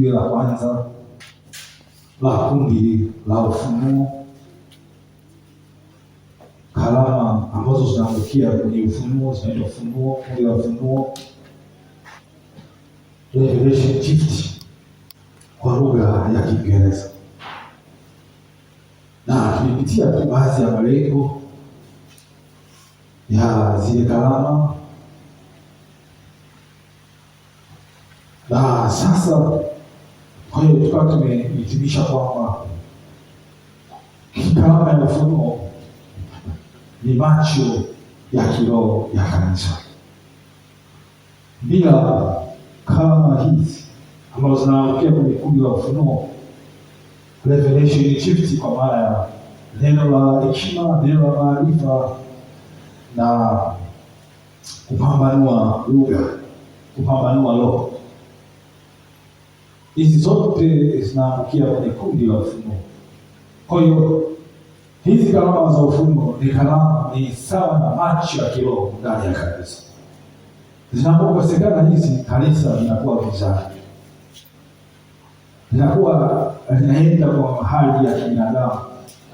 La kwanza la kundi la ufunuo, karama ambazo zinaangukia kwenye ufunuo zinaitwa ufunuo, kundi la ufunuo, revelation gift kwa lugha ya Kiingereza. Na tulipitia tu baadhi ya malengo ya zile karama, na sasa kwa hiyo tukawa tumehitimisha kwamba karama ya ufunuo ni macho ya kiroho ya kanisa. Bila karama hizi ambazo zinaangukia kwenye kundi la ufunuo, revelation gift, kwa maana ya neno la hekima, neno la maarifa na kupambanua lugha, kupambanua roho, hizi zote zinaangukia kwenye kundi la ufunuo. Kwa hiyo hizi karama za ufunuo ni karama, ni sawa na macho ya kiroho ndani ya kanisa. Zinapokosekana hizi, kanisa linakuwa gizani, linakuwa linaenda kwa hali ya kibinadamu,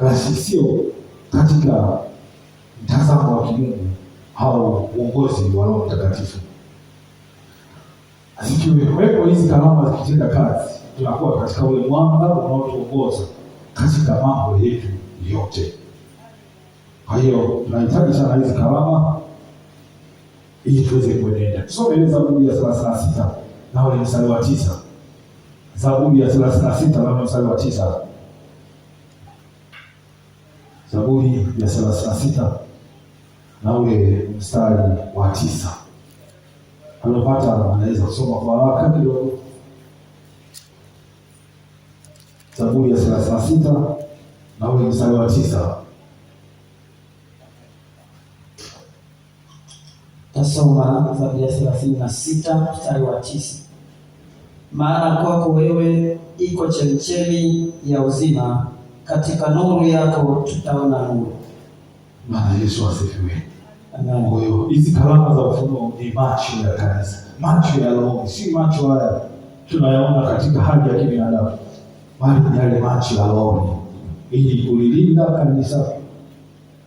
basi sio katika mtazamo wa kimungu au uongozi wa Roho Mtakatifu. Zikiwepo hizi karama zikitenda kazi, tunakuwa katika ule mwanga unaotuongoza katika mambo yetu yote. Kwa hiyo tunahitaji sana hizi karama ili tuweze kuenenda. Tusome Zaburi ya 36 na ule mstari wa 9. Zaburi ya 36 na ule mstari wa 9. Zaburi ya 36 na ule mstari wa 9. Alopata anaweza kusoma kwa haraka kidogo. Zaburi ya 36 na ule mstari wa 9. Tasoma Zaburi ya 36 mstari wa 9. Maana kwako wewe iko chemchemi ya uzima, katika nuru yako tutaona nuru. Bwana Yesu asifiwe. Amen. Kwa hiyo hizi karama za ufunuo ni macho ya kanisa, macho ya roho, si macho haya tunayaona katika hali ya kibinadamu, bali ni yale macho ya roho, ili kulilinda kanisa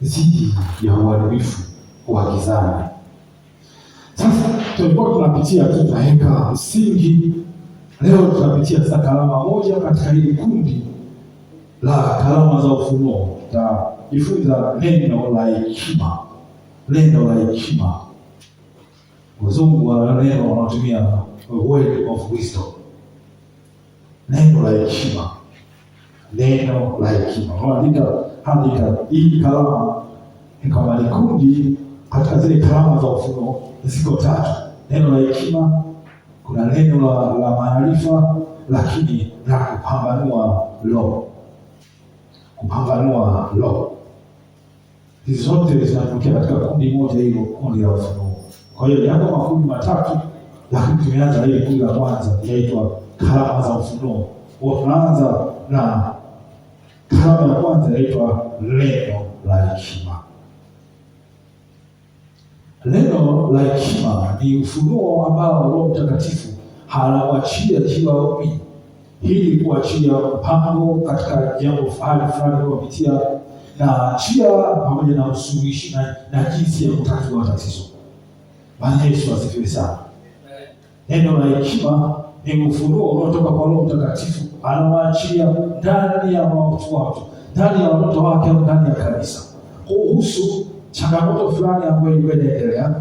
dhidi ya uharibifu wa gizani. Sasa tulikuwa tunapitia, tunaweka msingi. Leo tunapitia sasa karama moja katika hili kundi la karama za ufunuo. Tutajifunza neno la hekima. Neno la hekima, wazungu wana neno wanatumia word of wisdom. Neno la hekima, neno la hekima. Andika hii karama ni kama ni kundi katika zile karama za ufunuo, ziko 3. Neno la hekima, kuna neno la maarifa, lakini na kupambanua roho. Kupambanua roho. Hizi zote zinatokea katika kundi moja, hilo kundi la ufunuo. Kwa hiyo yako makundi 3, lakini tumeanza ile kundi la kwanza inaitwa karama za ufunuo. Tunaanza na karama ya kwanza inaitwa neno la hekima. Neno la hekima ni ufunuo ambao Roho Mtakatifu anawachia juu ya waumini ili kuachia mpango katika jambo fulani kupitia na njia pamoja na usuluhishi na jinsi ya kutatua tatizo. Bwana Yesu asifiwe sana. Neno la hekima ni ufunuo unaotoka kwa Roho Mtakatifu, anawaachia ndani ya watu, ndani ya watoto wake, ndani ya kanisa, kuhusu changamoto fulani ambayo inaendelea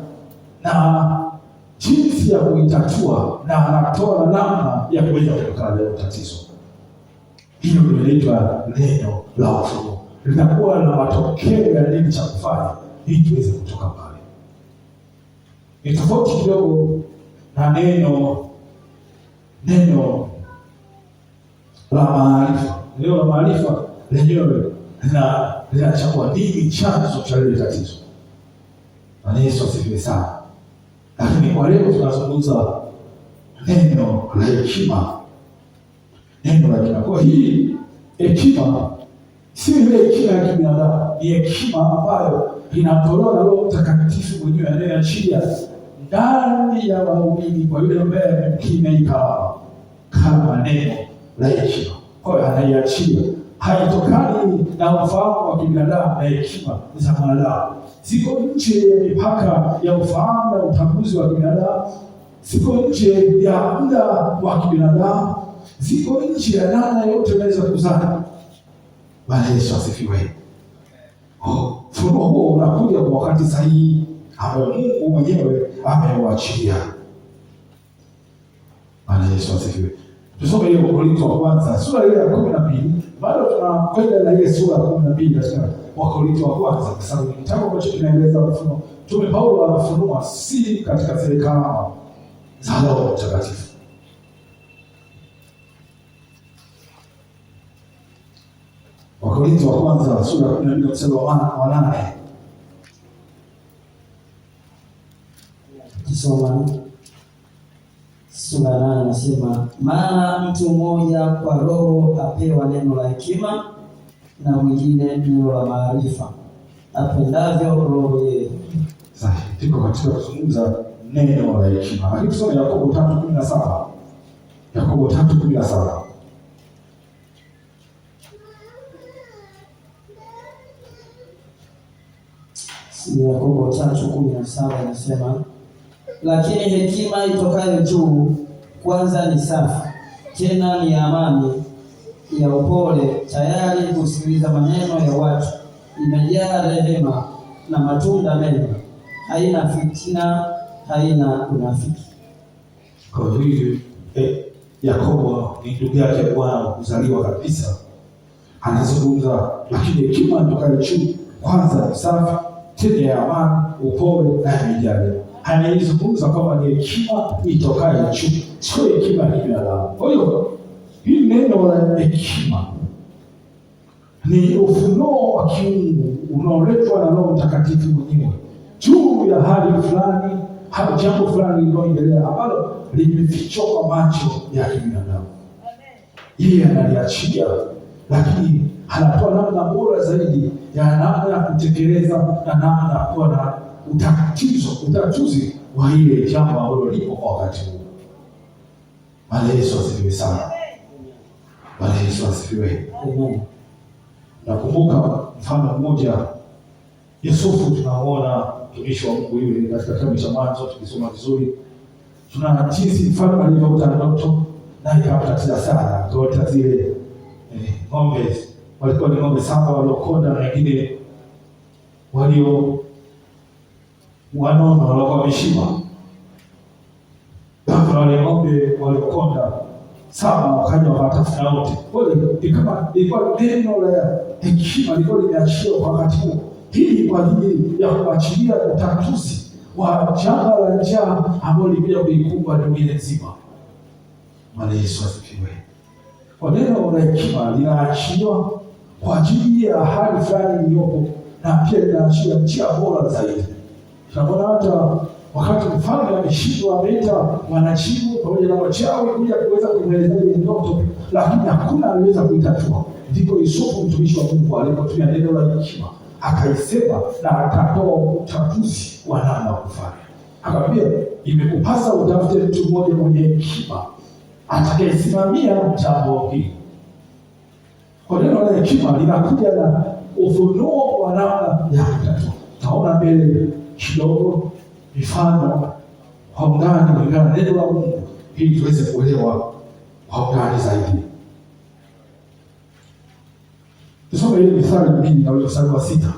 na jinsi ya kuitatua, na anatoa namna ya kuweza kutokana na tatizo. Hilo ndio linaitwa neno la ufunuo. Linakuwa na matokeo ya nini cha kufanya ili tuweze kutoka pale. Ni tofauti kidogo na neno la maarifa. Neno la maarifa lenyewe linachagua nini chanzo cha ile tatizo. Na Yesu asifiwe sana. Lakini kwa leo tunazungumza neno la hekima. Neno la hekima. Kwa hii hekima si ile hekima ya kibinadamu, ni hekima ambayo inatolewa na Roho Mtakatifu mwenyewe anayeachilia ndani ya waumini kwa yule ambaye amemkimya hii karama. kama neno la hekima. Kwa hiyo anaiachia, haitokani na ufahamu wa kibinadamu na hekima za mwanadamu. Ziko nje ya mipaka ya ufahamu na utambuzi wa kibinadamu, ziko nje ya muda wa kibinadamu, ziko nje ya namna yote unaweza kuzana. Bwana Yesu asifiwe. Ufunuo huo unakuja kwa wakati sahihi ambayo Mungu mwenyewe ameuachilia. Bwana Yesu asifiwe. Tusome ile Wakorintho wa kwanza sura ile ya 12. Bado tunakwenda na ile sura ya 12 katika Wakorintho wa kwanza, kwa sababu kitabu ambacho kinaeleza ufunuo. Mtume Paulo anafunua si katika serikali za Roho Mtakatifu. Wakorintho wa kwanza sura ya 12 mstari wa 8. Kisoma sura 8 nasema, maana mtu mmoja kwa Roho apewa neno la hekima, na mwingine neno la maarifa, apendavyo Roho yeye. Sasa tuko katika kuzungumza neno la hekima. Lakini tusome Yakobo 3:17. Yakobo 3:17. Yakobo 3:17 inasema, lakini hekima itokayo juu kwanza ni safi, tena ni amani, ya upole, tayari kusikiliza maneno ya watu, imejaa rehema na matunda mema, haina fitina, haina unafiki. Kwa hiyo Yakobo ni ndugu yake Bwana kuzaliwa kabisa. Anazungumza lakini hekima itokayo juu kwanza ni safi, tena ya amani, upole na imejaa rehema. Anaizungumza kama ni hekima itokayo juu, sio hekima ya binadamu. Kwa hiyo hii neno la hekima ni ufunuo wa kiungu unaoletwa na Roho Mtakatifu mwenyewe juu ya hali fulani au jambo fulani lililoendelea ambalo limefichwa kwa macho ya kibinadamu. Yeye analiachia, lakini anatoa namna bora zaidi ya namna ya kutekeleza na namna ya kuwa na utatuzi wa ile jambo ambalo lipo kwa wakati huu. Bwana Yesu asifiwe sana. Bwana Yesu asifiwe. Nakumbuka mfano mmoja, Yusufu tunaona mtumishi wa Mungu yule katika kitabu cha Mwanzo tukisoma vizuri. Tuna jinsi mfano alivyoota ndoto na ikamtatiza sana. Akaota zile ng'ombe, walikuwa ni ng'ombe 7 waliokonda na wengine wanono walikuwa wameshiba. Ghafla wale ng'ombe waliokonda 7 wakaja wakatafuta wote. Ilikuwa neno la hekima lilikuwa limeachiwa kwa wakati huo. Hii kwa ajili ya kuachilia utatuzi wa janga la njaa ambalo lilikuja kuikumba dunia nzima. Bwana Yesu asifiwe. Kwa neno la hekima linaachiliwa kwa ajili ya hali fulani iliyopo, na pia linaachia njia bora zaidi. Tunaona hata wakati mfalme ameshindwa, ameita wanajibu pamoja na wachawi kuja kuweza kuelezea ile ndoto, lakini hakuna aliweza kuitatua. Ndipo Yusufu mtumishi wa Mungu alipotumia neno la hekima akaisema na akatoa utatuzi wa namna ya kufanya. Akamwambia, imekupasa utafute mtu mmoja mwenye hekima atakayesimamia jambo hili. Kwa neno la hekima linakuja na ufunuo wa namna ya kutatua. Taona mbele kidogo mifano kwa undani kulingana na neno la Mungu ili tuweze kuelewa kwa undani zaidi. Tusome ile Mithali 2 na ule mstari wa 6.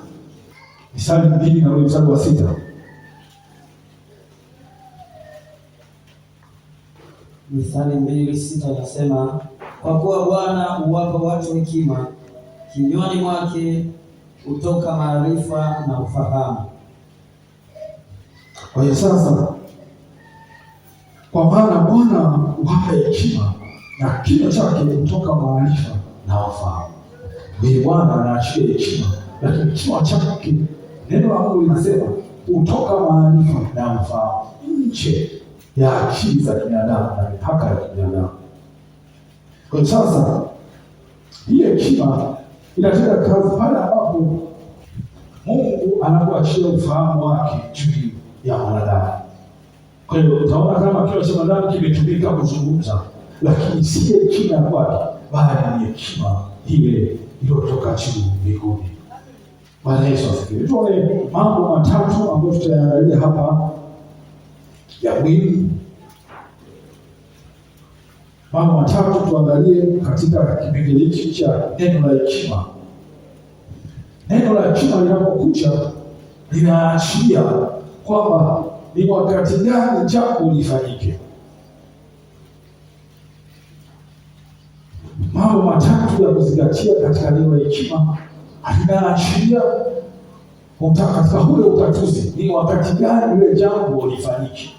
Mithali 2 na ule mstari wa 6. Mithali 2:6 inasema, kwa kuwa Bwana huwapa watu hekima, kinywani mwake hutoka maarifa na ufahamu. Kwa hiyo sasa, kwa maana Bwana huwapa hekima na kinywa chake hutoka maarifa na ufahamu. Yeye Bwana anaachilia hekima, lakini kinywa chake, neno la Mungu linasema, hutoka maarifa na ufahamu, nje ya akili za binadamu na mipaka ya binadamu. Kwa hiyo sasa, hii hekima inatenda kazi pale ambapo Mungu anapoachilia ufahamu wake juu ya mwanadamu. Kwa hiyo utaona kama kinywa cha mwanadamu kimetumika kuzungumza, lakini si hekima ya kwake, bali ni hekima ile iliyotoka juu mbinguni. Bwana Yesu asifiwe. Tuone mambo matatu ambayo tutayaangalia hapa ya mwili. Mambo matatu tuangalie katika kipengele hiki cha neno la hekima. Neno la hekima linapokuja linaashiria kwamba ni wakati gani jambo lifanyike. Mambo matatu ya kuzingatia katika neno la hekima linaashiria katika ule utatuzi, ni wakati gani ile jambo lifanyike,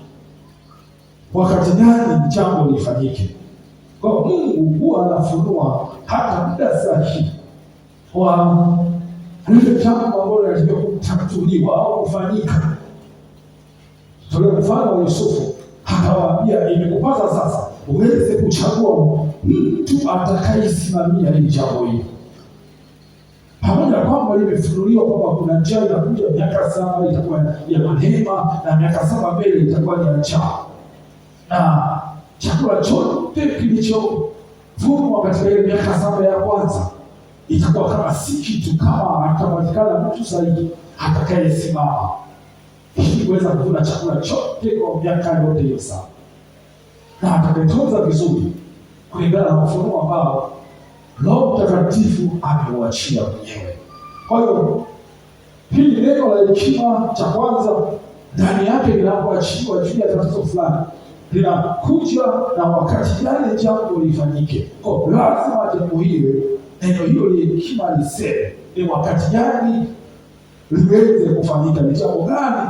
wakati gani jambo lifanyike. Kwa Mungu huwa anafunua hata muda sahihi kwa lile jambo ambalo linatakiwa kutatuliwa au kufanyika. Tolea mfano wa Yusufu, akawaambia imekupasa sasa uweze kuchagua mtu atakayesimamia hili jambo hili. Pamoja kwamba limefunuliwa kwamba kuna njaa inakuja, miaka 7 itakuwa ya neema na miaka 7 mbele itakuwa ni njaa, na chakula chote kilichovunwa katika ile miaka 7 ya kwanza itakuwa kama si kitu, kama atapatikana mtu sahihi atakayesimama ili kuweza kuvuna chakula chote kwa miaka yote hiyo 7, na atakayetunza vizuri kulingana na ufunuo ambao Roho Mtakatifu ameuachia mwenyewe. Kwa hiyo hili neno la hekima cha kwanza ndani yake linapoachiliwa juu ya tatizo fulani, linakuja na wakati gani jambo lifanyike. Kwa lazima jambo hili, neno hilo la hekima liseme ni wakati gani liweze kufanyika, ni jambo gani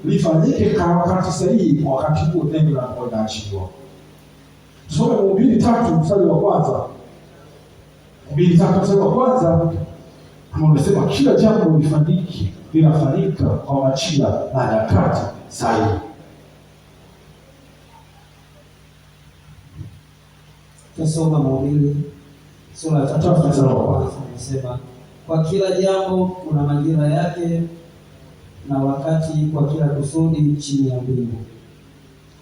lifanyike kwa wakati sahihi, kwa wakati huo neno linapoachiliwa. Tusome Mhubiri 3 mstari wa kwanza. Mhubiri 3 mstari wa kwanza unasema kila jambo lifanyike linafanyika kwa majira na nyakati sahihi. Tusome Mhubiri sura ya 3 mstari wa kwanza. Unasema kwa kila jambo kuna majira yake na wakati kwa kila kusudi chini ya mbingu.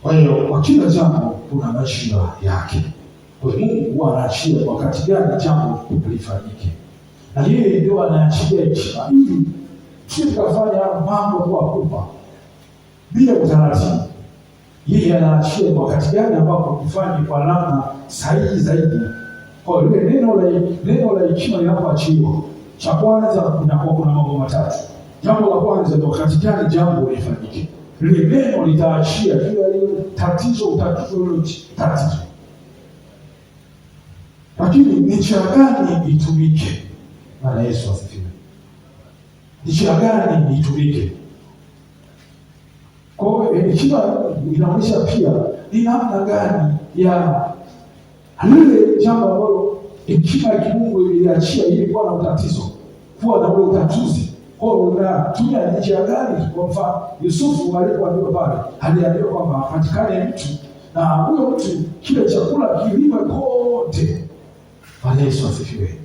Kwa hiyo kwa kila jambo kuna majira yake. Kwa hiyo Mungu huwa anaachia wakati gani jambo lifanyike, na yeye ndio anaachia hekima ili tukafanya mambo kwa kupa bila utaratibu. Yeye anaachia wakati gani ambapo kufanye kwa namna sahihi zaidi. Kwa hiyo neno la hekima linapoachiliwa, cha kwanza kuna mambo matatu. Jambo la kwanza ni wakati gani jambo lifanyike. Lile neno litaachia kila ile tatizo, lakini ni njia gani itumike. Bwana Yesu asifiwe. Ni njia gani itumike. Kwa hiyo hekima inaonyesha pia ni namna gani ya lile jambo ambalo hekima ya kimungu iliachia ili kuwa na utatizo, kuwa na ule utatuzi. Kwa hiyo unatumia njia gani? Kwa mfano Yusufu alipoambiwa pale, aliambiwa kwamba patikane mtu, na huyo mtu kile chakula kilime kote. Bwana Yesu asifiwe.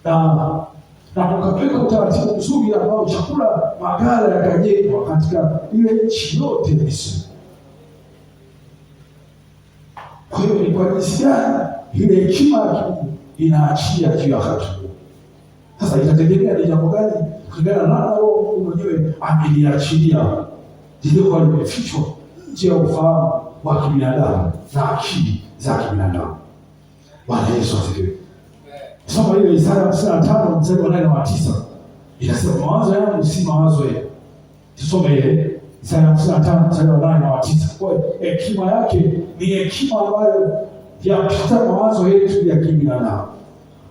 Na kukapeka utaratibu mzuri ambao chakula maghala yakajengwa katika ile nchi yote ya Misri. Kwa hiyo ni kwa jinsi gani ile hekima ya Mungu inaachia juu ya wakati huo. Sasa itategemea ni jambo gani kulingana na Roho mwenyewe ameliachilia, lilikuwa limefichwa nje ya ufahamu wa kibinadamu na akili za kibinadamu. Bwana Yesu asifiwe. Soma ile Isaya 55 mstari wa 8 na 9. Inasema mawazo yangu si mawazo yenu. Tusome ile Isaya 55 mstari wa 8 na 9. Kwa hekima yake ni hekima ambayo yapita mawazo yetu ya kibinadamu.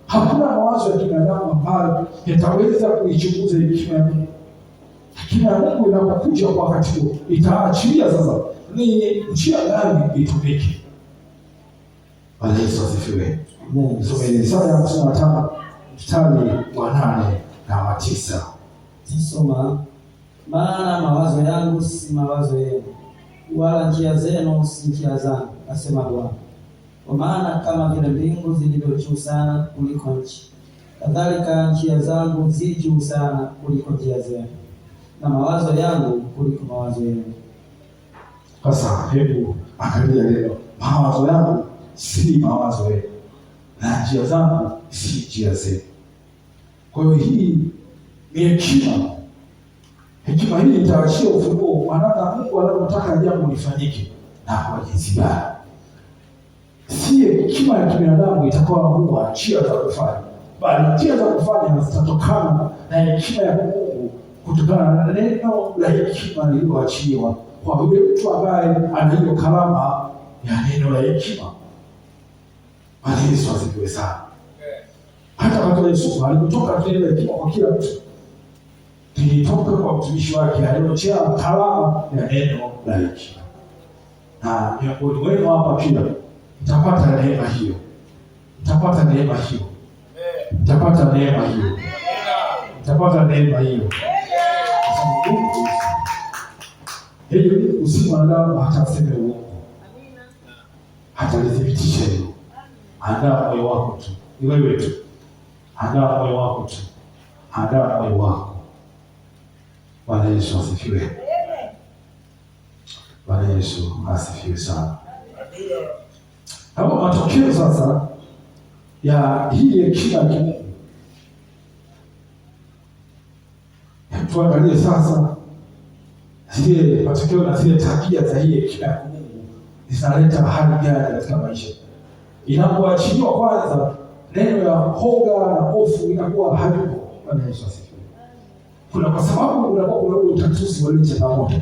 Hakuna mawazo ya kibinadamu ambayo yataweza kuichunguza hekima ya Mungu. Hekima ya Mungu inapokuja kwa wakati huo, itaachilia sasa ni njia gani itumike. Bwana Yesu asifiwe. Tusome Isaya 55 mstari wa 8 na 9. Tusoma, maana mawazo yangu si mawazo yenu, wala njia zenu si njia zangu, asema Bwana. Kwa maana kama vile mbingu zilivyo juu sana kuliko nchi, kadhalika njia zangu zi juu sana kuliko njia zenu, na mawazo yangu kuliko mawazo yenu. Sasa hebu angalia leo, mawazo yangu si mawazo yenu, na njia zangu si njia zenu. Kwa hiyo hii ni hekima. Hekima hii itaachia ufunguo wa namna Mungu anavyotaka jambo lifanyike na kwa jinsi gani. Si hekima ya kibinadamu itakayoamua njia za kufanya, bali njia za kufanya zitatokana na hekima ya Mungu, kutokana na neno la hekima lililoachiliwa kwa yule mtu ambaye ana hiyo karama ya neno la hekima. Bwana Yesu asifiwe sana. Hata wakati Yesu alipotoka neno la hekima kwa kila mtu, lilitoka kwa mtumishi wake aliyochea karama ya neno la hekima. Na miongoni mwenu hapa pia mtapata neema hiyo, mtapata neema hiyo, mtapata neema hiyo, mtapata neema hiyo. Hiyo usima wanadamu hata aseme uongo, hata lithibitisha hilo. Andaa moyo wako tu, ni wewe tu. Andaa moyo wako tu, andaa moyo wako. Bwana Yesu asifiwe. Bwana Yesu asifiwe sana. Hapo matokeo sasa ya hii hekima ya Mungu. Tuangalie sasa zile matokeo na zile tabia za hii hekima ya Mungu zinaleta hali gani katika maisha. Inapoachiliwa kwanza, neno ya hoga na hofu inakuwa halipo. Bwana Yesu asifiwe. Kwa sababu unakuwa kuna utatuzi wa ile changamoto.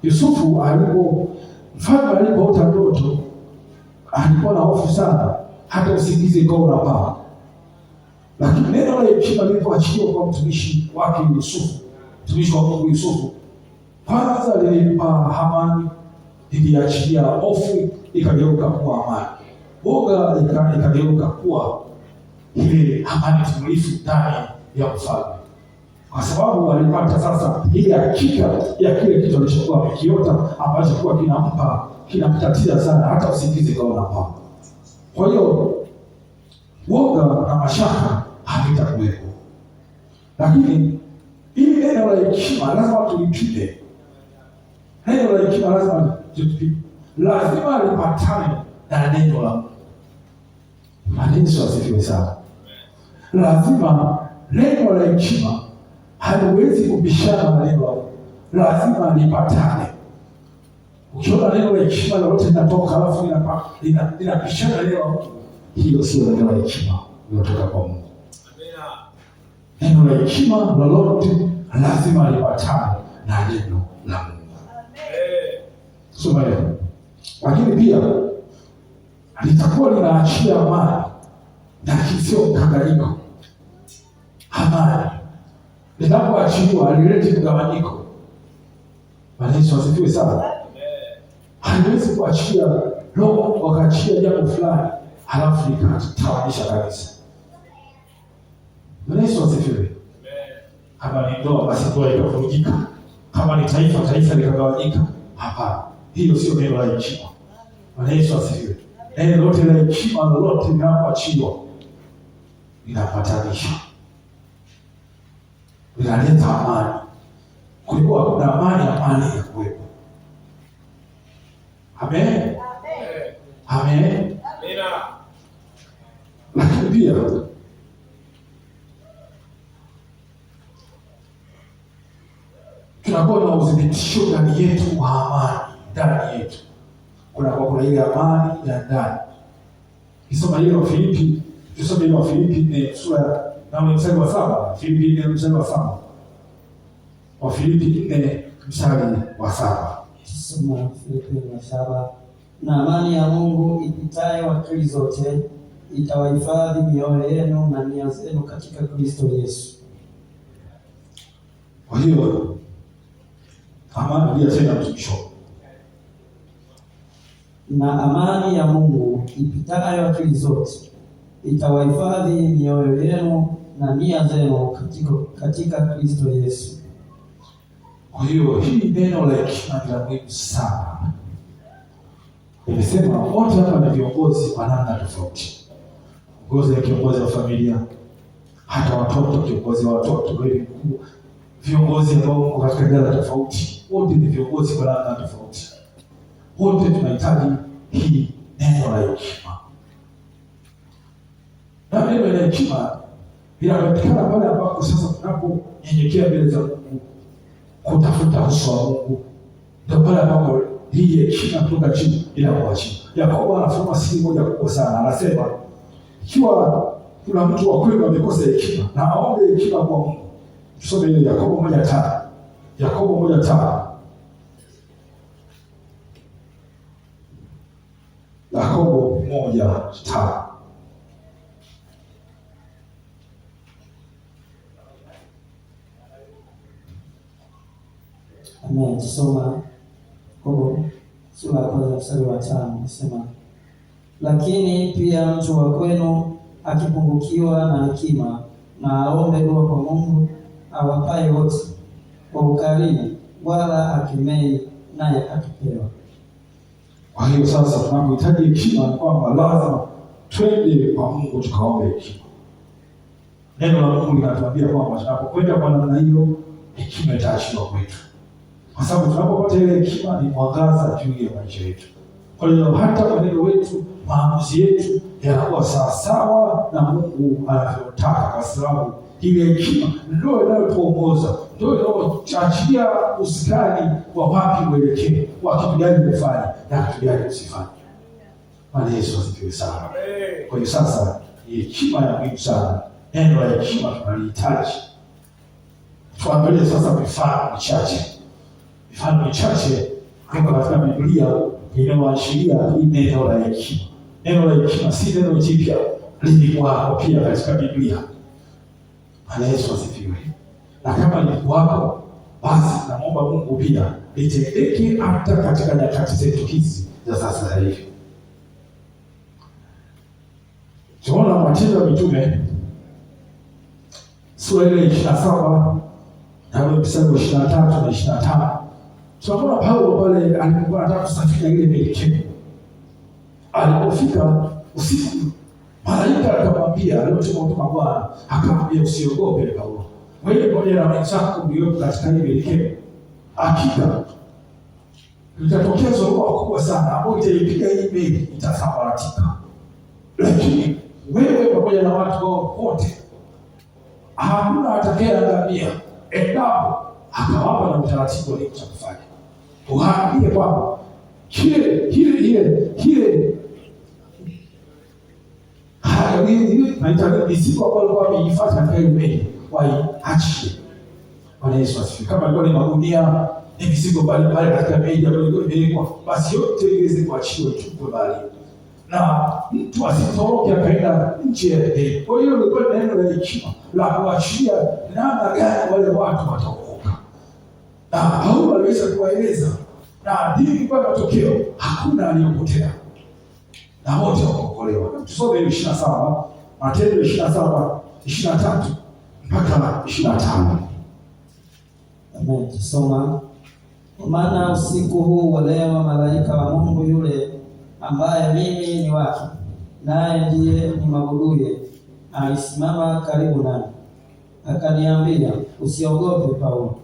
Yusufu mfalme alipoota ndoto alikuwa na hofu sana, hata usingizi ukawa unapaa. Lakini neno la hekima lilipoachiliwa kwa mtumishi wake Yusufu, mtumishi wa Mungu Yusufu, kwanza lilimpa amani, liliachilia hofu ikageuka kuwa amani. Woga ikageuka kuwa ile amani tulivu ndani ya mfalme. Kwa sababu alipata sasa ile hakika ya kile kitu alichokuwa amekiota ambacho kwa kinamtatiza sana, hata usingizi kwa unapaa. Kwa hiyo woga na mashaka havitakuwepo. Lakini ili neno la hekima lazima tulipite. Neno la hekima lazima tulipite. Lazima lipatane na neno la Mungu. Yesu asifiwe sana. Lazima neno la hekima haliwezi kubishana na neno la Mungu. Lazima lipatane. Ukiona neno la hekima lolote linatoka alafu linapishana na neno la Mungu, hiyo sio neno la hekima linatoka kwa Mungu. Neno la hekima lolote lazima lipatane na neno la Mungu. Soma hiyo. Lakini pia litakuwa linaachia amani na kisio mkanganyiko. Amani linapoachiliwa halileti mgawanyiko. Bwana Yesu asifiwe sana. Haliwezi kuachia roho wakaachia jambo fulani halafu likatawanisha kabisa. Bwana Yesu asifiwe. Kama ni ndoa basi ndoa ikavurugika, kama ni taifa likagawanyika. Hapana, hiyo sio neno la hekima. Bwana Yesu asifiwe. Neno lote la hekima lolote linapoachiliwa linapatanisha, linaleta amani. Kulikuwa kuna amani ya kuwepo. Amen. Amen. Lakini pia tunakuwa na udhibitisho ndani yetu wa amani. Ndani yetu kuna ile amani ya ndani. Kisoma ile wa Filipi, tusome ile wa Filipi ni sura na mstari wa 7. Filipi 4 mstari wa 7. Wa Filipi 4 mstari wa 7. Tusome Filipi 4:7. Na amani ya Mungu ipitayo akili zote itawahifadhi mioyo yenu na nia zenu katika Kristo Yesu. Kwa hiyo amani ndio tena mtumisho. Na amani ya Mungu ipitayo akili zote itawahifadhi mioyo yenu na nia zenu katika Kristo Yesu. Kwa hiyo hii neno la hekima ni la muhimu sana. Nimesema wote hapa ni viongozi wa namna tofauti. Kiongozi wa familia, hata watoto, kiongozi wa watoto, viongozi ambao wako katika idara tofauti. Wote ni viongozi kwa namna tofauti. Wote tunahitaji hii neno la hekima Na neno la hekima inapatikana pale ambapo sasa tunaponyenyekea mbele za Mungu, kutafuta uso wa Mungu, ndio pale ambapo hii hekima kutoka chini inakuwa chini. Yakobo anasema siri moja kubwa sana, anasema ikiwa kuna mtu wa kweli amekosa hekima na aombe hekima kwa Mungu. Tusome ile Yakobo 1:5. Yakobo 1:5. Yakobo 1:5. Amen. Tusoma Yakobo sura ya 1 mstari wa 5, nasema lakini pia mtu wa kwenu akipungukiwa na hekima, na aombe dua kwa Mungu awapaye wote kwa ukarimu, wala akemei, naye atapewa. Kwa hiyo sasa tunapohitaji hekima ni kwamba lazima twende kwa Mungu tukaombe hekima. Neno la Mungu linatuambia kwamba tunapokwenda kwa namna hiyo, hekima itaachiliwa kwetu, kwa sababu tunapopata ile hekima ni mwangaza juu ya maisha yetu. Kwa hiyo hata mwenendo wetu, maamuzi yetu yanakuwa sawasawa na Mungu anavyotaka, kwa sababu ile hekima ndio inayotuongoza, ndio inayotuachia usikani wa wapi uelekee, wa kitu gani kufanya na kitu gani usifanye. Bwana Yesu asifiwe sana. Kwa hiyo sasa hekima ya muhimu sana, neno la hekima tunalihitaji. Tuangalie sasa mifano michache kutoka katika Biblia inayoashiria hii neno la hekima. Neno la hekima si neno jipya, lilikuwa pia katika Biblia. Bwana Yesu asifiwe. Na kama lilikuwa, basi naomba Mungu pia litendeke hata katika nyakati zetu hizi za sasa hivi. Tunaona Matendo ya Mitume sura ile 27 na mstari wa 23 na 25. Tunaona Paulo pale alipokuwa anataka kusafiri ile Merikebu. Alipofika usiku, malaika akamwambia, aliyotuma kutoka Bwana, akamwambia usiogope Paulo, wewe pamoja na wenzako mliopo katika ile Merikebu, hakika litatokea dhoruba kubwa sana ambayo itaipiga hii meli, itasambaratika. Lakini wewe pamoja na watu wao wote, hakuna atakayeangamia, endapo akawapa na utaratibu wa cha kufanya. Uhaambie kwamba kile siku ambayo wameifuata katika ile meli waiachie. Bwana Yesu asifiwe. Kama ilikuwa ni magunia, ni mizigo mbalimbali katika meli ambayo ilikuwa imewekwa, basi yote iweze kuachiwa itupwe mbali, na mtu asitoroke akaenda nje ya meli. Kwa hiyo ilikuwa neno la hekima la kuachia namna gani wale watu wataokoka, na Paulo aliweza kuwaeleza, na ndivyo kwa matokeo hakuna aliyopotea na wote wakaokolewa. Tusome 27, Matendo 27:23 mpaka 25. Amen. Tusoma, maana usiku huu wa leo malaika wa Mungu yule ambaye mimi ni wake, naye ndiye nimwabuduye, alisimama karibu nami, akaniambia, usiogope Paulo,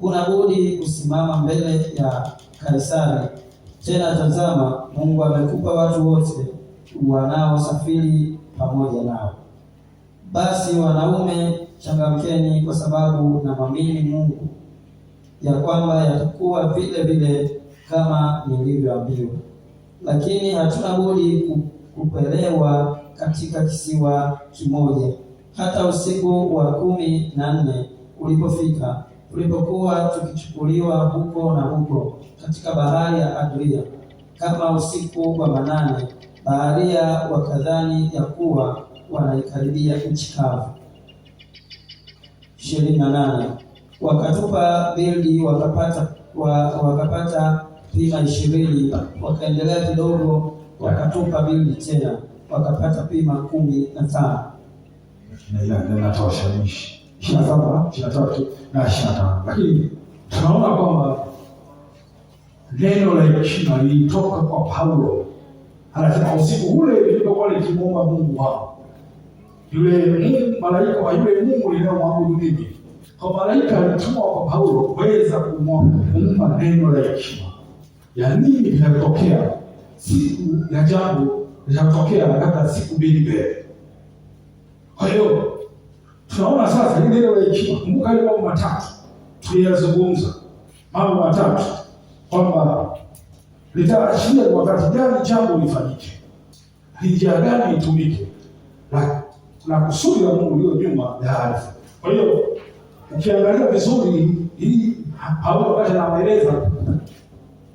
huna budi kusimama mbele ya Kaisari. Tena tazama, Mungu amekupa watu wote wanaosafiri pamoja nao. Basi wanaume, changamkeni, kwa sababu namwamini Mungu ya kwamba yatakuwa vile vile kama nilivyoambiwa. Lakini hatuna budi kupelewa katika kisiwa kimoja. Hata usiku wa 14 ulipofika, tulipokuwa tukichukuliwa huko na huko katika bahari ya Adria, kama usiku wa 8, baharia wakadhani ya kuwa wanaikaribia nchi kavu. 28 wakatupa bildi, wakapata pima 20. Wakaendelea kidogo, wakatupa bildi tena, wakapata pima 15. Inatosha 27, 23 na 25. Lakini tunaona kwamba neno la hekima lilitoka kwa Paulo. Anasema usiku ule nilipokuwa nikimwomba Mungu wao, yule Mungu, malaika wa yule Mungu ninayemwabudu mimi, kwa malaika alitumwa kwa Paulo kuweza kumpa neno la hekima ya nini vinatokea siku ya jambo linatokea labda siku 2 mbele. Kwa hiyo tunaona sasa ile neno la hekima. Kumbuka ile mambo matatu tuliyazungumza, mambo matatu kwamba litaashiria wakati gani jambo lifanyike, ni njia gani itumike, na kusudi la Mungu lilo nyuma ya arifa. Kwa hiyo ukiangalia vizuri hii Paulo wakati anaeleza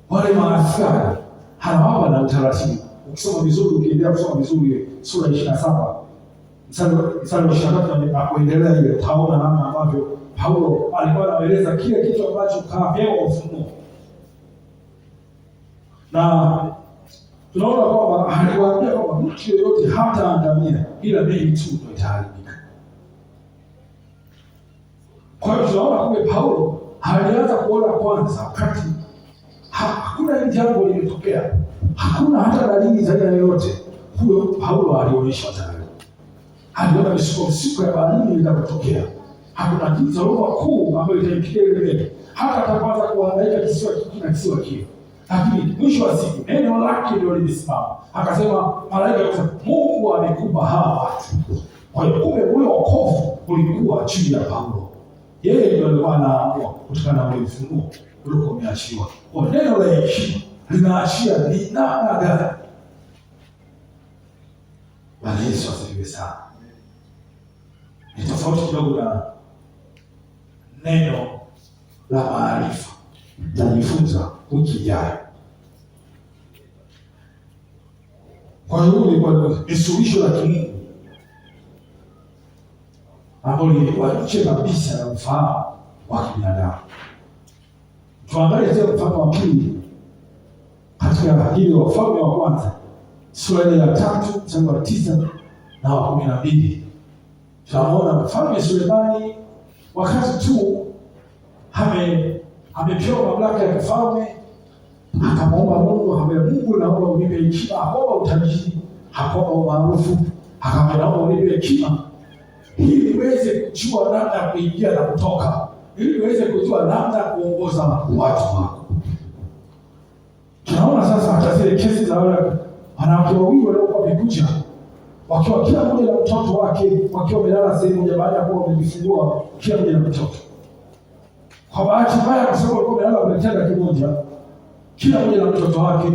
wale maaskari hawapa na utaratibu. Ukisoma vizuri, ukiendelea kusoma vizuri sura 27 mstari wa 23 na kuendelea, ile utaona namna ambavyo Paulo alikuwa anaeleza kile kitu ambacho kapewa ufunuo. Na tunaona kwamba aliwaambia kwamba mtu yeyote hataangamia ila mimi tu ndio itaharibika. Kwa hiyo tunaona kumbe Paulo alianza kuona kwanza wakati hakuna jambo limetokea, hakuna hata dalili za aina yoyote. Huyo Paulo alionyesha tayari, aliona misukosuko ya baharini inapotokea, hakuna giza kuu ambayo itaipiga ile meli, hata ataanza kuhangaika kisiwa hiki na kisiwa kile. Lakini mwisho wa siku neno lake ndio limesimama, akasema malaika akasema, Mungu amekupa hawa watu. Kwa hiyo kumbe ule wokovu ulikuwa juu ya Paulo, yeye ndio alikuwa anaamua kutokana na ule ufunuo uliokuwa umeachiwa. Kwa neno la hekima linaachia ni namna gani. Bwana Yesu asifiwe sana. Ni tofauti kidogo na neno la maarifa. Tajifunza wiki ijayo. Kwa hiyo ni suluhisho la kimungu ambalo lilikuwa nje kabisa na ufahamu wa kibinadamu. Tuangalie tena mfano wa pili katika hili Wafalme wa Kwanza sura ya 3 mstari wa 9 na wa 12. Tunaona Mfalme Sulemani wakati tu amepewa mamlaka ya kifalme, akamwomba Mungu, akamwambia Mungu, naomba unipe hekima. Hakuomba utajiri, hakuomba umaarufu, akamwambia naomba unipe hekima ili niweze kujua namna ya kuingia na kutoka, ili niweze kujua namna ya kuongoza watu wako. Tunaona sasa hata zile kesi za wale wanawake wawili waliokuwa wamekuja wakiwa kila mmoja na mtoto wake, wakiwa wamelala sehemu moja baada ya kuwa wamejifungua kila mmoja na mtoto. Kwa bahati mbaya, kwa sababu walikuwa wamelala kwenye kitanda kimoja kila mmoja na mtoto wake,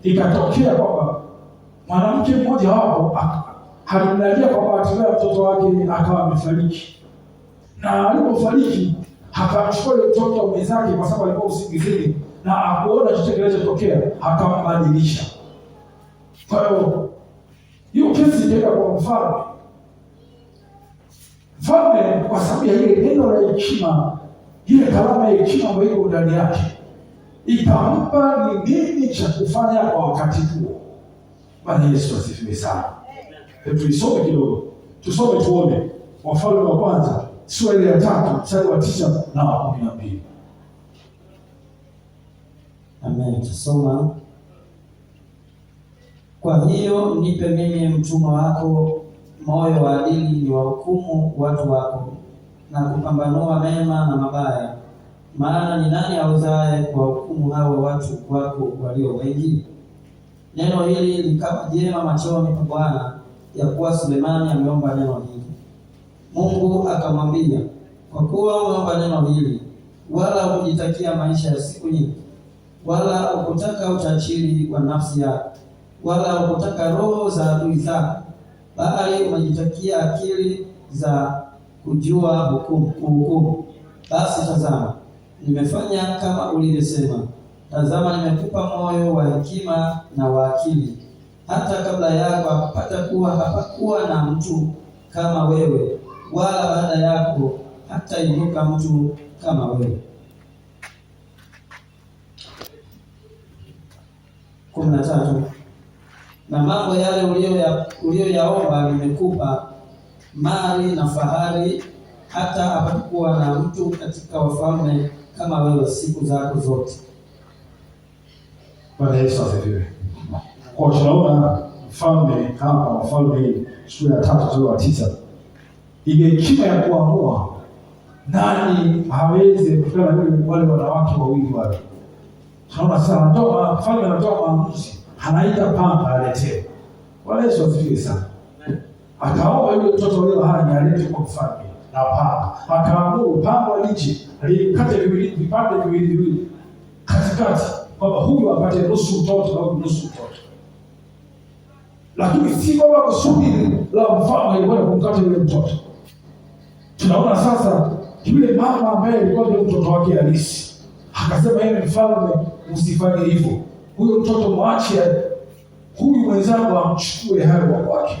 ikatokea kwamba mwanamke mmoja wapo alimlalia kwa bahati mbaya mtoto wake akawa amefariki. Na alipofariki akamchukua ile mtoto mwenzake, kwa sababu alikuwa usingizini na akuona chochote kinachotokea, akambadilisha. Kwa hiyo kesi ikaenda kwa mfalme. Mfalme kwa sababu ya ile neno la hekima, ile kalama ya hekima ambayo iko ndani yake, ikampa ni nini cha kufanya kwa wakati huo. Bwana Yesu asifiwe sana. Tuisome kidogo, tusome tuone Wafalme wa Kwanza sura ya 3 mstari wa 9 na wa 12. Amen. Tusoma. Kwa hiyo nipe mimi mtumwa wako moyo wa adili, ni wahukumu watu wako na kupambanua mema na mabaya. Maana ni nani awezaye kuwahukumu hao watu wako walio wengi? Neno hili likawa jema machoni pa Bwana, ya kuwa Sulemani ameomba neno hili. Mungu akamwambia, kwa kuwa umeomba neno hili, wala hukujitakia maisha ya siku nyingi, wala hukutaka utajiri wa nafsi yako, wala hukutaka roho za adui zako, bali umejitakia akili za kujua hukumu. Basi tazama, nimefanya kama ulivyosema. Tazama, nimekupa moyo wa hekima na wa akili, hata kabla yako hapakuwa na mtu kama wewe, wala baada yako hata inuka mtu kama wewe. 13. Na mambo yale uliyoyaomba nimekupa, mali na fahari, hata hapakuwa na mtu katika wafalme kama wewe siku zako zote. Bwana Yesu asifiwe. Kwa tunaona mfalme kama Wafalme sura ya 3 mstari wa 9, ile hekima ya kuamua nani hawezi kukutana na wale wanawake wawili wale. Tunaona sana mfalme anatoa maamuzi, anaita panga aletee. Bwana Yesu asifiwe sana. akaomba yule mtoto leo hai alete kwa mfalme na panga, akaamuru panga lije alikate vipande viwili katikati, kwamba huyu apate nusu mtoto au nusu mtoto. Lakini si kwamba kusudi la mfalme ilikuwa kumkata yule mtoto. Tunaona sasa yule mama ambaye alikuwa ndio mtoto wake halisi akasema, yeye mfalme, usifanye hivyo, huyo mtoto mwache huyu mwenzangu amchukue hayo wa kwake.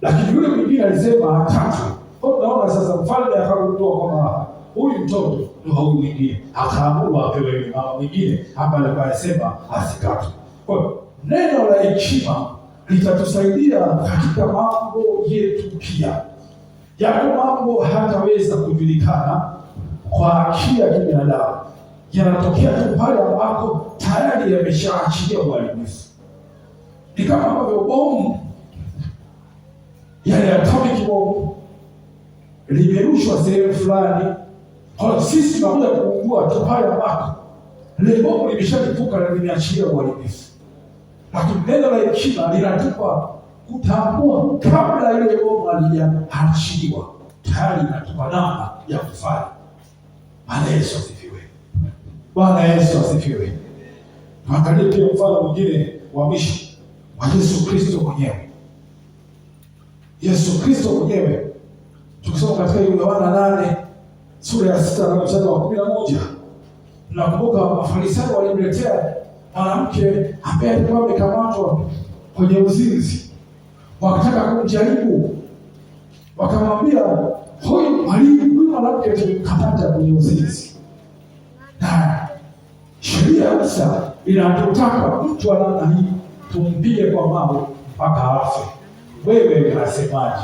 Lakini yule mwingine alisema akatwe. Kwa tunaona sasa mfalme akagundua kwamba huyu mtoto ndio huyu mwingine, akaamua apewe yule mama mwingine ambaye alikuwa anasema asikatwe. Kwa neno la hekima litatusaidia katika mambo yetu pia. Yako mambo hataweza kujulikana kwa akili ya kibinadamu, yanatokea tu pale ambako tayari yameshaachilia uharibifu. Ni kama ambavyo bomu yale atomic bomb limerushwa sehemu fulani, kwa sisi tunakuja kuungua tu pale ambako ile bomu limeshalipuka na limeachilia uharibifu. Lakini neno la hekima linatupa kutambua kabla ile bomu halijaachiliwa, tayari inatupa namna ya kufanya. Bwana Yesu asifiwe. Bwana Yesu asifiwe. Tuangalie pia mfano mwingine wa mwisho wa Yesu Kristo mwenyewe. Yesu Kristo mwenyewe, tukisoma katika Yohana 8 sura ya 6 na mstari wa 11, nakumbuka Mafarisayo walimletea mwanamke ambaye alikuwa amekamatwa kwenye uzinzi, wakataka kumjaribu. Wakamwambia, huyu mwanamke tumemkamata kwenye uzinzi, na sheria ya Musa inatutaka mtu ana hii tumpige kwa mawe mpaka afe. Wewe unasemaje?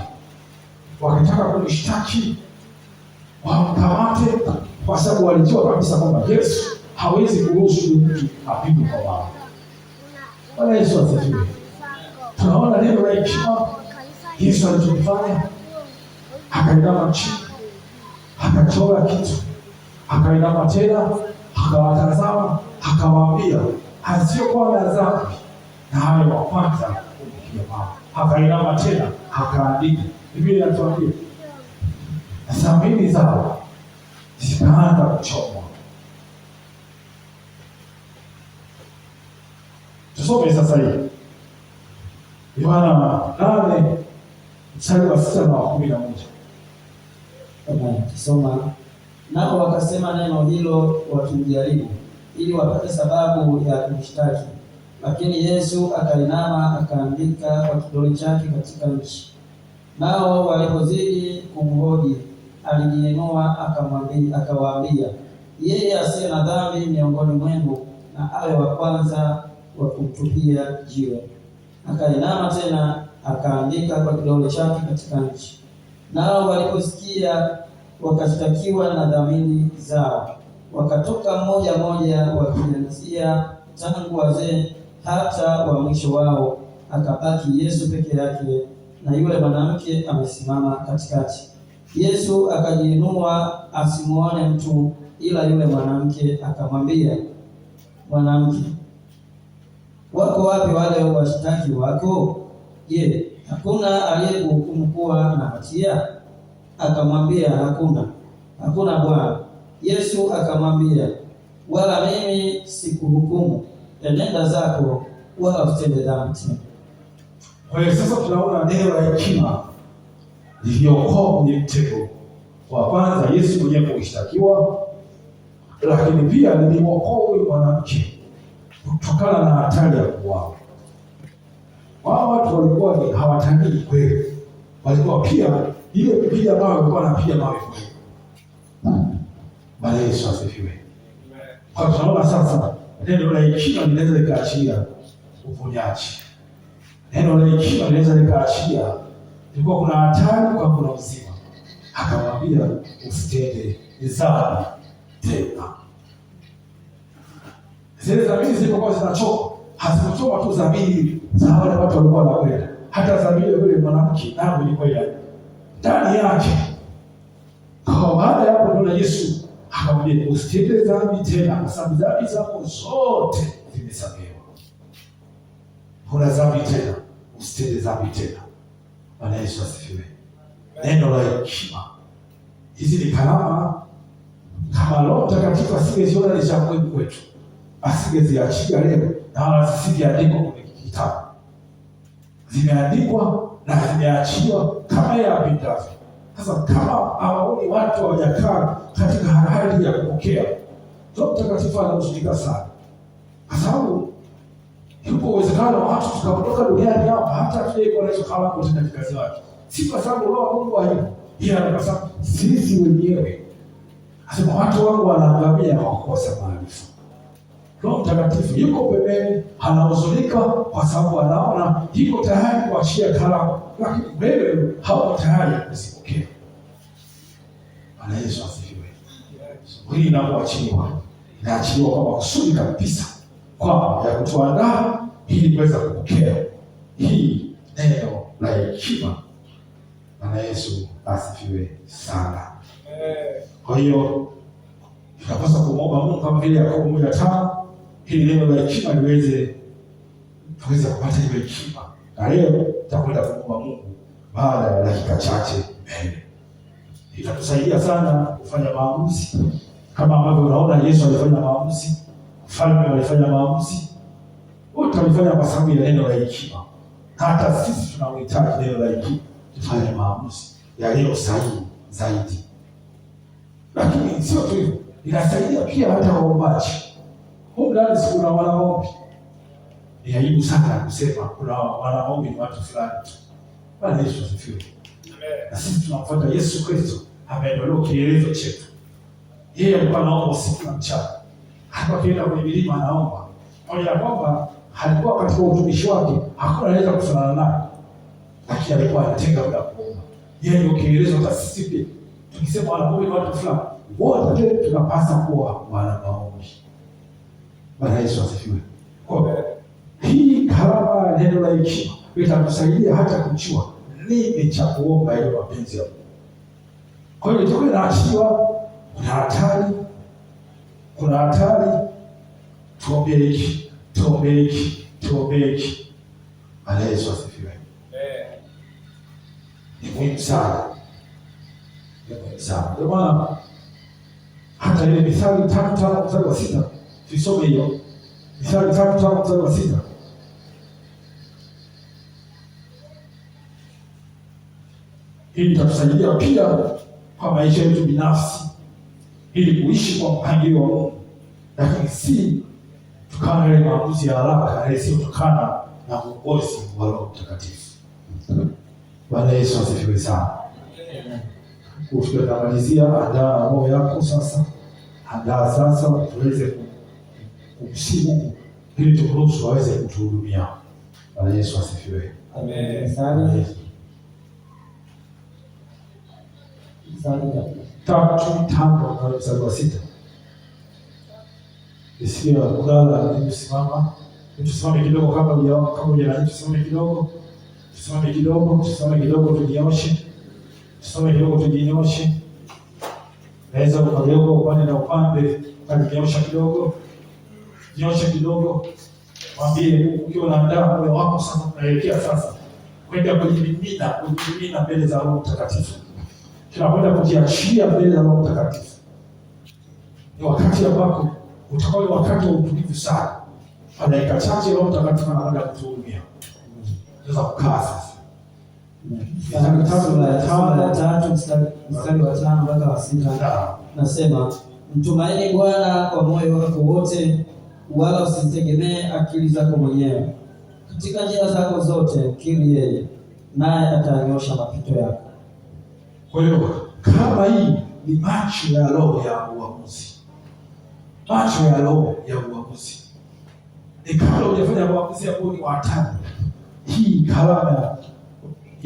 Wakitaka kumshtaki wamkamate, kwa sababu walijua kabisa kwamba Yesu hawezi kuruhusu mtu apigwe kwa mawe. Bwana Yesu asifiwe. Tunaona neno la hekima Yesu alichofanya, akainama chini, akachora kitu, akainama tena, akawatazama, akawaambia, asiyokuwa na dhambi na awe wa kwanza kumpiga mawe. Akainama tena, akaandika. Biblia inatuambia dhamiri zao zikaanza kuchomwa. Tusome sasa hivi Yohana 8 mstari wa 6 na 11. Tusoma. Nao wakasema neno hilo wakimjaribu, ili wapate sababu ya kumshtaki. Lakini Yesu akainama, akaandika kwa kidole chake katika nchi. Nao walipozidi kumhoji, alijiinua akawaambia, yeye asiye na dhambi miongoni mwenu na awe wa kwanza wa kumtupia jiwe. Akainama tena, akaandika kwa kidole chake katika nchi. Nao waliposikia wakashtakiwa na dhamiri zao, wakatoka mmoja mmoja wakianzia tangu wazee hata wa mwisho wao. Akabaki Yesu peke yake na yule mwanamke amesimama katikati. Yesu akajiinua asimuone mtu ila yule mwanamke, akamwambia, mwanamke, wako wapi wale washtaki wako? Je, hakuna aliyekuhukumu kuwa na hatia? Akamwambia, hakuna Bwana. Yesu akamwambia, wala mimi sikuhukumu, enenda zako, wala usitende dhambi tena. Kwa hiyo sasa tunaona neno la hekima liliokoa kwenye mtego wa kwanza, Yesu mwenyewe kushtakiwa, lakini pia lilimwokoa huyu mwanamke kutokana na hatari ya kuuawa. Wao watu walikuwa ni hawatanii kweli, walikuwa pia ile kupiga mawe, walikuwa wanapiga mawe kweli. Bwana Yesu asifiwe. Kwa tunaona sasa neno la hekima linaweza likaachilia uponyaji. Neno la hekima linaweza likaachilia, ilikuwa kuna hatari kwa kuna uzima. Akamwambia, usitende dhambi tena. Zile dhamiri zilipokuwa zinachoka, hazikuchoma tu dhamiri za wale watu walikuwa wanakwenda, hata dhamiri yule mwanamke nayo ilikuwa ndani yake. Kwa baada ya hapo ndio Yesu akamwambia, usitende dhambi tena, kwa sababu dhambi zako zote zimesamehewa. Huna dhambi tena, usitende dhambi tena. Bwana Yesu asifiwe. Neno la hekima. Hizi ni karama, kama Roho Mtakatifu asingeziona ni za muhimu kwetu, asingeziachia leo, na wala zisiandikwa kwenye kitabu. Zimeandikwa na zimeachiwa kama yeye apendavyo. Sasa kama hawaoni watu hawajakaa katika hali ya kupokea, Roho Mtakatifu anahuzunika sana, kwa sababu yupo uwezekano wa watu tukaondoka duniani hapa hata hatujai na hizo karama kutenda kazi wake. Si kwa sababu Roho wa Mungu hayupo, ila kwa sababu sisi wenyewe. Asema watu wangu wanaangamia kwa kukosa maarifa. Roho Mtakatifu yuko pembeni, anahuzunika kwa sababu anaona yuko tayari kuachia karama, lakini wewe hauko tayari kuzipokea. Bwana Yesu asifiwe. Hili linapoachiliwa, inaachiliwa kwa makusudi kabisa, kwa ya kutuandaa ili kuweza kupokea hii neno la hekima. Bwana Yesu asifiwe sana. Kwa hiyo tunapaswa kumwomba Mungu kama vile Yakobo 1:5 hili neno la hekima tuweze kupata hiyo hekima. Na leo tutakwenda kumwomba Mungu baada ya dakika chache mbele. Itatusaidia sana kufanya maamuzi kama ambavyo unaona Yesu alifanya maamuzi, mfalme alifanya maamuzi, wote walifanya kwa sababu ya neno la hekima. Hata sisi tunahitaji neno la hekima tufanye maamuzi yaliyo sahihi zaidi. Lakini sio tu hivyo, inasaidia pia hata waombaji. Huko ndani kuna wanaombi. Ni aibu sana kusema kuna wanaombi ni watu fulani tu. Bwana Yesu asifiwe. Amen. Na sisi tunamfuata Yesu Kristo, ambaye ndio kielelezo chetu. Yeye alikuwa anaomba usiku na mchana. Hata akienda kwenye milima anaomba. Pamoja na kwamba alikuwa katika utumishi wake, hakuna anaweza kufanana naye. Lakini alikuwa anatenga muda kuomba. Yeye ndio kielelezo hata sisi pia. Tukisema wanaombi watu fulani, wote tunapaswa kuwa wana maombi. Bwana Yesu asifiwe. Kwa hii karama ya neno la hekima itakusaidia hata kujua nini cha kuomba ili mapenzi ya Mungu. Kwa hiyo itakuwa inaachiliwa, kuna hatari, tuombe hiki. Bwana Yesu asifiwe. Ni muhimu sana. Ndio maana hata ile Mithali 3:5-6 tusome hiyo. Mithali 3:5-6. Hii itatusaidia pia kwa maisha yetu binafsi ili kuishi kwa mpangilio wa Mungu, lakini si tukana ile maamuzi ya haraka yasiyotokana na uongozi wa Roho Mtakatifu. Bwana Yesu asifiwe sana. Tunamalizia, andaa roho yako sasa. Andaa sasa tuweze kumsihi Mungu ili turuhusu aweze kutuhudumia. Bwana Yesu asifiwe. Amen. Sana. 3:5-6. Nisikia kulala nimesimama. Tusimame kidogo kama hujaona, tusimame kidogo. Tusimame kidogo tujioshe. Naweza ukageuka upande na upande, ukajiosha kidogo. Jioshe kidogo. Mwambie ukiwa unaandaa moyo wako sasa, unaelekea sasa kwenda kujimimina mbele za Roho Mtakatifu. Tunakwenda kujiachia mbele za Roho Mtakatifu. Ni wakati ambako utakuwa ni wakati wa utulivu sana. Kwa dakika chache Roho Mtakatifu anaanza kutuhudumia. Tunaweza kukaa sasa. Mstari wa 5 mpaka wa 6 nasema, mtumaini Bwana kwa moyo wako wote, wala usitegemee akili zako mwenyewe. Katika njia zako zote mkiri yeye, naye atanyosha mapito yako. Kwa hiyo kama hii ni macho ya roho ya uamuzi. Ni kabla hujafanya uamuzi ambao ni hatari. Hii karama